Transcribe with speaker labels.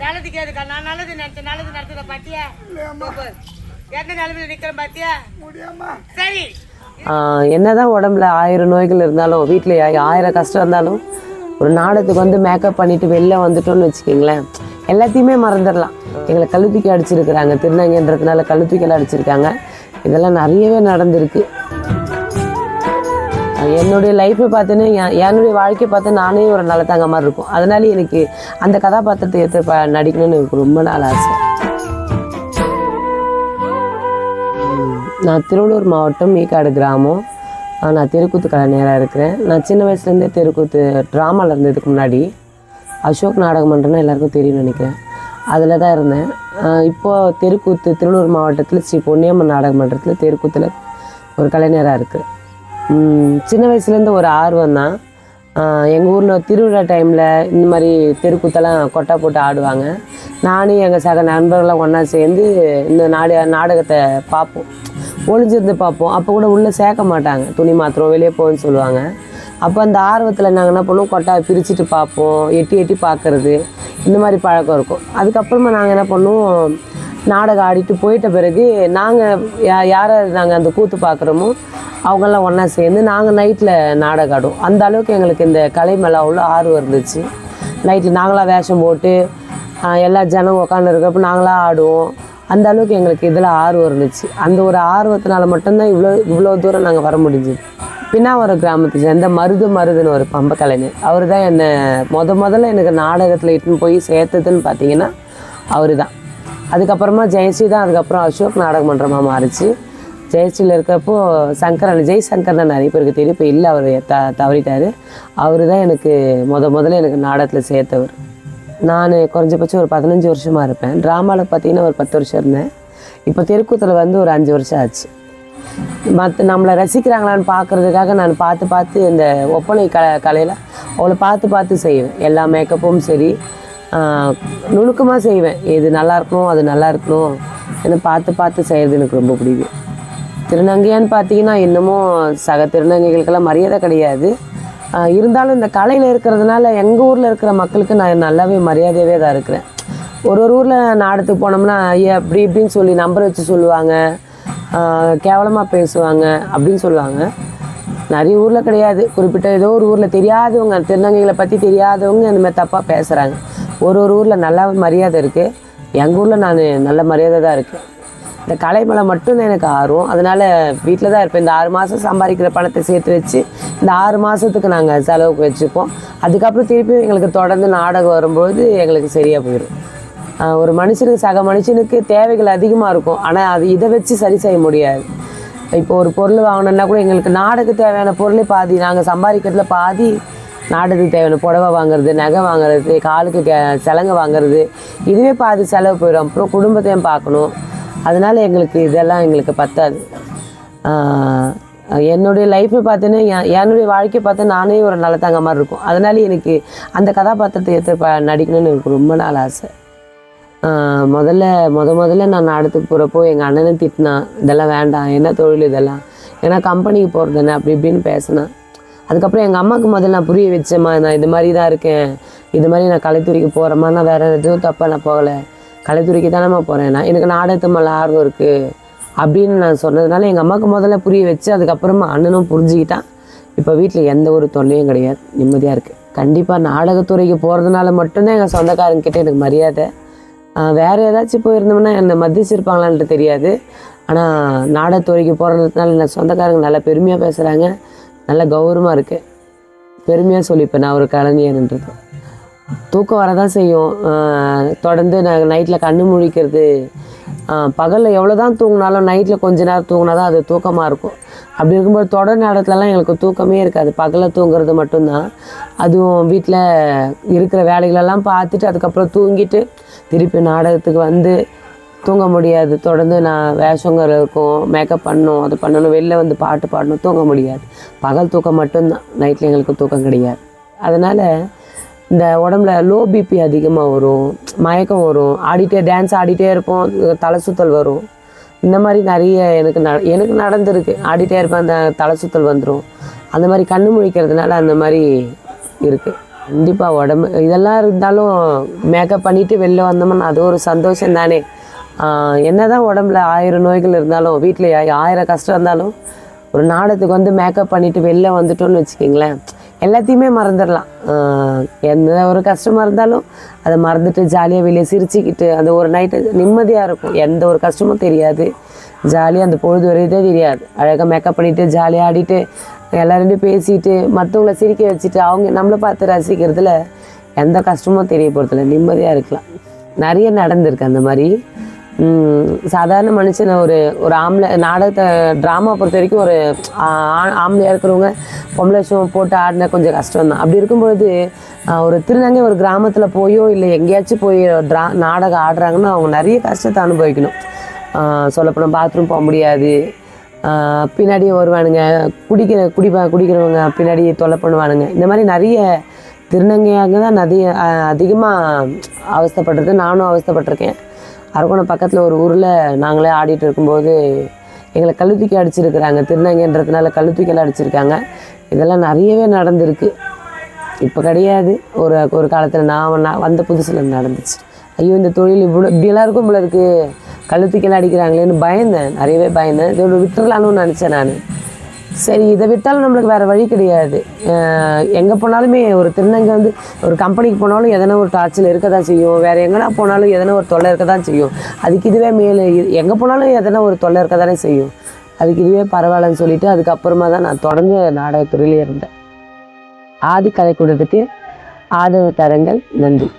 Speaker 1: நல்லதுக்கு எதுக்கா நான் நல்லது நினைச்சேன் நல்லது நடத்துத பாத்தியா எந்த நிலைமையில நிக்கிறேன் பாத்தியா சரி.
Speaker 2: என்னதான் உடம்புல 1000 நோய்கள் இருந்தாலும் வீட்டில் 1000 கஷ்டம் இருந்தாலும் ஒரு நாடகத்துக்கு வந்து மேக்கப் பண்ணிட்டு வெளில வந்துட்டோம்னு வச்சுக்கிங்களேன், எல்லாத்தையுமே மறந்துடலாம். எங்களை கழுத்துக்கி அடிச்சிருக்கிறாங்க, திருநங்கைன்றதுனால கழுத்துக்கெல்லாம் அடிச்சிருக்காங்க. இதெல்லாம் நிறையவே நடந்திருக்கு. என்னுடைய லைஃப்பை பார்த்தீங்கன்னா என்னுடைய வாழ்க்கையை பார்த்து நானே ஒரு நல்ல தங்க மாதிரி இருக்கும். அதனால எனக்கு அந்த கதாபாத்திரத்தை எடுத்து நடிக்கணும்னு எனக்கு ரொம்ப நாள் ஆசை. நான் திருவள்ளூர் மாவட்டம் ஈக்காடு கிராமம். நான் தெருக்கூத்து கலைஞராக இருக்கிறேன். நான் சின்ன வயசுலேருந்தே தெருக்கூத்து ட்ராமாவில் இருந்ததுக்கு முன்னாடி அசோக் நாடக மன்றம்னா எல்லாருக்கும் தெரியும்னு நினைக்கிறேன், அதில் தான் இருந்தேன். இப்போது தெருக்கூத்து திருவள்ளூர் மாவட்டத்தில் ஸ்ரீ பொன்னியம்மன் நாடக மன்றத்தில் தெருக்கூத்தில் ஒரு கலைஞராக இருக்குது. சின்ன வயசுலேருந்து ஒரு ஆர்வம் தான். எங்கள் ஊரில் திருவிழா டைமில் இந்த மாதிரி தெருக்கூத்தெல்லாம் கொட்டை போட்டு ஆடுவாங்க. நானும் எங்கள் சக நண்பர்கள்லாம் ஒன்றா சேர்ந்து இந்த நாடகத்தை பார்ப்போம், ஒளிஞ்சிருந்து பார்ப்போம். அப்போ கூட உள்ளே சேர்க்க மாட்டாங்க, துணி மாத்திரம் வெளியே போகுன்னு சொல்லுவாங்க. அப்போ அந்த ஆர்வத்தில் நாங்கள் என்ன பண்ணுவோம், கொட்டாய் பிரிச்சுட்டு பார்ப்போம், எட்டி எட்டி பார்க்குறது, இந்த மாதிரி பழக்கம் இருக்கும். அதுக்கப்புறமா நாங்கள் என்ன பண்ணுவோம், நாடகம் ஆடிட்டு போயிட்ட பிறகு நாங்கள் யாரை நாங்கள் அந்த கூத்து பார்க்குறோமோ அவங்கெல்லாம் ஒன்றா சேர்ந்து நாங்கள் நைட்டில் நாடகம் ஆடுவோம். அந்த அளவுக்கு எங்களுக்கு இந்த கலை மேலே அவ்வளோ ஆர்வம் இருந்துச்சு. நைட்டில் நாங்களாக வேஷம் போட்டு எல்லா ஜனம் உட்காந்து இருக்கிறப்ப நாங்களாக ஆடுவோம். அந்த அளவுக்கு எங்களுக்கு இதில் ஆர்வம் இருந்துச்சு. அந்த ஒரு ஆர்வத்தினால மட்டும்தான் இவ்வளோ தூரம் நாங்கள் வர முடிஞ்சுது. பின்னாவரம் கிராமத்தை சேர்ந்த மருதுன்னு ஒரு பம்ப கலைஞர், அவர் தான் என்னை முதல்ல எனக்கு நாடகத்தில் இட்டுன்னு போய் சேர்த்ததுன்னு பார்த்தீங்கன்னா அவர் தான். அதுக்கப்புறமா ஜெயஸ்ரீ தான் அதுக்கப்புறம் அசோக் நாடக மன்றமாக மாறிச்சு. ஜெயஸ்ரீயில் இருக்கிறப்போ ஜெய்சங்கர் தான் நிறைய பேருக்கு தெரியும், இப்போ இல்லை, அவர் தவறிட்டார். அவர் தான் எனக்கு முதல்ல எனக்கு நாடகத்தில் சேர்த்தவர். நான் குறைஞ்சபட்சம் ஒரு 15 வருஷமாக இருப்பேன். ட்ராமாவில் பார்த்தீங்கன்னா ஒரு 10 வருஷம் இருந்தேன். இப்போ தெருக்கூத்தில் வந்து ஒரு 5 வருஷம் ஆச்சு. மற்ற நம்மளை ரசிக்கிறாங்களான்னு பார்க்குறதுக்காக நான் பார்த்து இந்த ஒப்பனை கலையில் அவளை பார்த்து செய்வேன். எல்லா மேக்கப்பும் சரி நுணுக்கமாக செய்வேன். இது நல்லா இருக்கணும், அது நல்லா இருக்கணும் என்ன பார்த்து செய்கிறது எனக்கு ரொம்ப பிடிக்கும். திருநங்கையான்னு பார்த்தீங்கன்னா இன்னமும் சக திருநங்கைகளுக்கெல்லாம் மரியாதை கிடையாது. இருந்தாலும் இந்த கலையில் இருக்கிறதுனால எங்கள் ஊரில் இருக்கிற மக்களுக்கு நான் நல்லாவே மரியாதையாகவே தான் இருக்கிறேன். ஒரு ஊரில் நாடகத்துக்கு போனோம்னா ஐயா அப்படி இப்படின்னு சொல்லி நம்பர் வச்சு சொல்லுவாங்க, கேவலமாக பேசுவாங்க அப்படின்னு சொல்லுவாங்க. நிறைய ஊரில் கிடையாது, குறிப்பிட்ட ஏதோ ஒரு ஊரில் தெரியாதவங்க, திருநங்கைகளை பற்றி தெரியாதவங்க இந்த மாதிரி தப்பாக பேசுகிறாங்க. ஒரு ஊரில் நல்லா மரியாதை இருக்குது. எங்கள் ஊரில் நான் நல்ல மரியாதை தான் இருக்குது. இந்த கலை மேலே மட்டும்தான் எனக்கு ஆர்வம். அதனால் வீட்டில் தான் இருப்பேன். இந்த 6 மாதம் சம்பாதிக்கிற பணத்தை சேர்த்து வச்சு இந்த 6 மாதத்துக்கு நாங்கள் செலவுக்கு வச்சுப்போம். அதுக்கப்புறம் திருப்பி எங்களுக்கு தொடர்ந்து நாடகம் வரும்போது எங்களுக்கு சரியாக போயிடும். ஒரு மனுஷனுக்கு சக மனுஷனுக்கு தேவைகள் அதிகமாக இருக்கும், ஆனால் இதை வச்சு சரி செய்ய முடியாது. இப்போ ஒரு பொருள் வாங்கினோன்னா கூட எங்களுக்கு நாடகத்துக்கு தேவையான பொருளே பாதி, நாங்கள் சம்பாதிக்கிறதுல பாதி நாடகத்துக்கு தேவையான புடவை வாங்குறது, நகை வாங்குறது, காலுக்கு சலங்கை வாங்குறது, இதுவே பாதி செலவு போயிடும். அப்புறம் குடும்பத்தையும் பார்க்கணும். அதனால் இதெல்லாம் எங்களுக்கு பத்தாது. என்னுடைய லைஃப்பை பார்த்தீங்கன்னா என்னுடைய வாழ்க்கையை பார்த்து நானே ஒரு நல்ல தங்க மாதிரி இருக்கும். அதனால எனக்கு அந்த கதாபாத்திரத்தை எடுத்து நடிக்கணும்னு எனக்கு ரொம்ப நாள் ஆசை. முதல்ல நான் நாடகத்துக்கு போகிறப்போ எங்கள் அண்ணனை திட்டினான், இதெல்லாம் வேண்டாம், என்ன தொழில் இதெல்லாம், ஏன்னா கம்பெனிக்கு போகிறது தானே அப்படி இப்படின்னு பேசினேன். அதுக்கப்புறம் எங்கள் அம்மாவுக்கு முதல்ல நான் புரிய வச்சேம்மா, நான் இது மாதிரி தான் இருக்கேன், இது மாதிரி நான் கலைத்துறைக்கு போகிறேம்மா, நான் வேறு எதுவும் தப்பாக நான் போகலை, கலைத்துறைக்கு தானேம்மா போகிறேன், நான் எனக்கு நாடகத்து மேலே ஆர்வம் இருக்குது அப்படின்னு நான் சொன்னதுனால எங்கள் அம்மாவுக்கு முதல்ல புரிய வச்சு அதுக்கப்புறமா அண்ணனும் புரிஞ்சுக்கிட்டான். இப்போ வீட்டில் எந்த ஒரு தொல்லையும் கிடையாது, நிம்மதியாக இருக்குது. கண்டிப்பாக நாடகத்துறைக்கு போகிறதுனால மட்டும்தான் எங்கள் சொந்தக்காரங்கிட்ட எனக்கு மரியாதை. வேறு ஏதாச்சும் போயிருந்தோம்னா என்னை மதிச்சிருப்பாங்களான்ட்டு தெரியாது. ஆனால் நாடகத்துறைக்கு போகிறதுனால என் சொந்தக்காரங்க நல்லா பெருமையாக பேசுகிறாங்க, நல்ல கௌரவமாக இருக்குது. பெருமையாக சொல்லிப்பேன் நான் ஒரு கலைஞர்ன்றது. தூக்கம் வரதான் செய்யும். தொடர்ந்து நான் நைட்டில் கண்ணு முழிக்கிறது, பகலில் எவ்வளோ தான் தூங்கினாலும் நைட்டில் கொஞ்ச நேரம் தூங்கினா தான் அது தூக்கமாக இருக்கும். அப்படி இருக்கும்போது தொடர் நேரத்துலலாம் எங்களுக்கு தூக்கமே இருக்காது, பகலில் தூங்குறது மட்டும்தான். அதுவும் வீட்டில் இருக்கிற வேலைகளெல்லாம் பார்த்துட்டு அதுக்கப்புறம் தூங்கிட்டு திருப்பி நாடகத்துக்கு வந்து தூங்க முடியாது. தொடர்ந்து நான் வேஷங்கள் இருக்கும், மேக்கப் பண்ணணும், அது பண்ணணும், வெளில வந்து பாட்டு பாடணும், தூங்க முடியாது. பகல் தூக்கம் மட்டும்தான், நைட்டில் எங்களுக்கு தூக்கம் கிடையாது. அதனால் இந்த உடம்புல லோ பிபி அதிகமாக வரும், மயக்கம் வரும், டான்ஸ் ஆடிட்டே இருப்போம், தலை சுற்றல் வரும். இந்த மாதிரி நிறைய எனக்கு நடந்திருக்கு. ஆடிட்டே இருப்பேன், அந்த தலை சுற்றல் வந்துடும். அந்த மாதிரி கண்ணு முழிக்கிறதுனால அந்த மாதிரி இருக்குது. கண்டிப்பாக உடம்பு இதெல்லாம் இருந்தாலும் மேக்கப் பண்ணிவிட்டு வெளில வந்தோம்னா அது ஒரு சந்தோஷம் தானே. என்ன தான் உடம்புல 1000 நோய்கள் இருந்தாலும், வீட்டில் 1000 கஷ்டம் இருந்தாலும், ஒரு நாடகத்துக்கு வந்து மேக்கப் பண்ணிவிட்டு வெளில வந்துட்டோன்னு வச்சுக்கிங்களேன், எல்லாத்தையுமே மறந்துடலாம். எந்த ஒரு கஷ்டமாக இருந்தாலும் அதை மறந்துட்டு ஜாலியாக வெளியே சிரிச்சுக்கிட்டு அந்த ஒரு நைட்டு நிம்மதியாக இருக்கும். எந்த ஒரு கஷ்டமும் தெரியாது, ஜாலியாக அந்த பொழுது வரையதே தெரியாது. அழகாக மேக்கப் பண்ணிவிட்டு ஜாலியாக ஆடிட்டு எல்லாருடையும் பேசிட்டு மற்றவங்கள சிரிக்க வச்சுட்டு அவங்க நம்மளை பார்த்து ரசிக்கிறதுல எந்த கஷ்டமும் தெரிய போகிறதில்ல, நிம்மதியாக இருக்கலாம். நிறைய நடந்திருக்கு அந்த மாதிரி. சாதாரண மனுஷனை ஒரு ஆம்பளை நாடகத்தை ட்ராமா பொறுத்த வரைக்கும் ஒரு ஆம்பளையாக இருக்கிறவங்க பொம்பளை ஷோ போட்டு ஆடின கொஞ்சம் கஷ்டம்தான். அப்படி இருக்கும்பொழுது ஒரு திருநங்கை ஒரு கிராமத்தில் போயோ இல்லை எங்கேயாச்சும் போய் நாடகம் ஆடுறாங்கன்னா அவங்க நிறைய கஷ்டத்தை அனுபவிக்கணும். சொல்லப்போனால் பாத்ரூம் போக முடியாது, பின்னாடியே வருவானுங்க, குடிக்கிறவங்க பின்னாடி தொல்லை பண்ணுவானுங்க. இந்த மாதிரி நிறைய திருநங்கையாக தான் அதிகமாக அவஸ்தைப்படுறது. நானும் அவஸ்தைப்பட்டிருக்கேன். அரக்கோணம் பக்கத்தில் ஒரு ஊரில் நாங்களே ஆடிட்டு இருக்கும்போது எங்களை கழுத்தூக்கி அடிச்சிருக்கிறாங்க. திருநங்கைன்றதுனால கழுத்தூக்கியெல்லாம் அடிச்சிருக்காங்க. இதெல்லாம் நிறையவே நடந்திருக்கு. இப்போ கிடையாது, ஒரு காலத்தில் நான் வந்த புதுசில் நடந்துச்சு. ஐயோ இந்த தொழில் இப்படியெல்லாம் இருக்கும் போல இருக்குது, கழுத்துக்கெல்லாம் அடிக்கிறாங்களேன்னு பயந்தேன், நிறையவே பயந்தேன். இதோட விட்டுறலான்னு நினச்சேன் நான். சரி இதை விட்டாலும் நம்மளுக்கு வேறு வழி கிடையாது. எங்கே போனாலுமே ஒரு திருநங்கை வந்து ஒரு கம்பெனிக்கு போனாலும் எதனா ஒரு டார்ச்சல் இருக்க தான் செய்யும், வேறு எங்கன்னா போனாலும் எதனா ஒரு தொல்லை இருக்க தான் செய்யும். அதுக்கு இதுவே மேலே எங்கே போனாலும் எதனா ஒரு தொல்லை இருக்க தானே செய்யும். அதுக்கு இதுவே பரவாயில்லன்னு சொல்லிவிட்டு அதுக்கப்புறமா தான் நான் தொடர்ந்து நாடகத்துறையிலே இருந்தேன். ஆதி கலைக்கூடத்துக்கு ஆதரவு தரங்கள். நன்றி.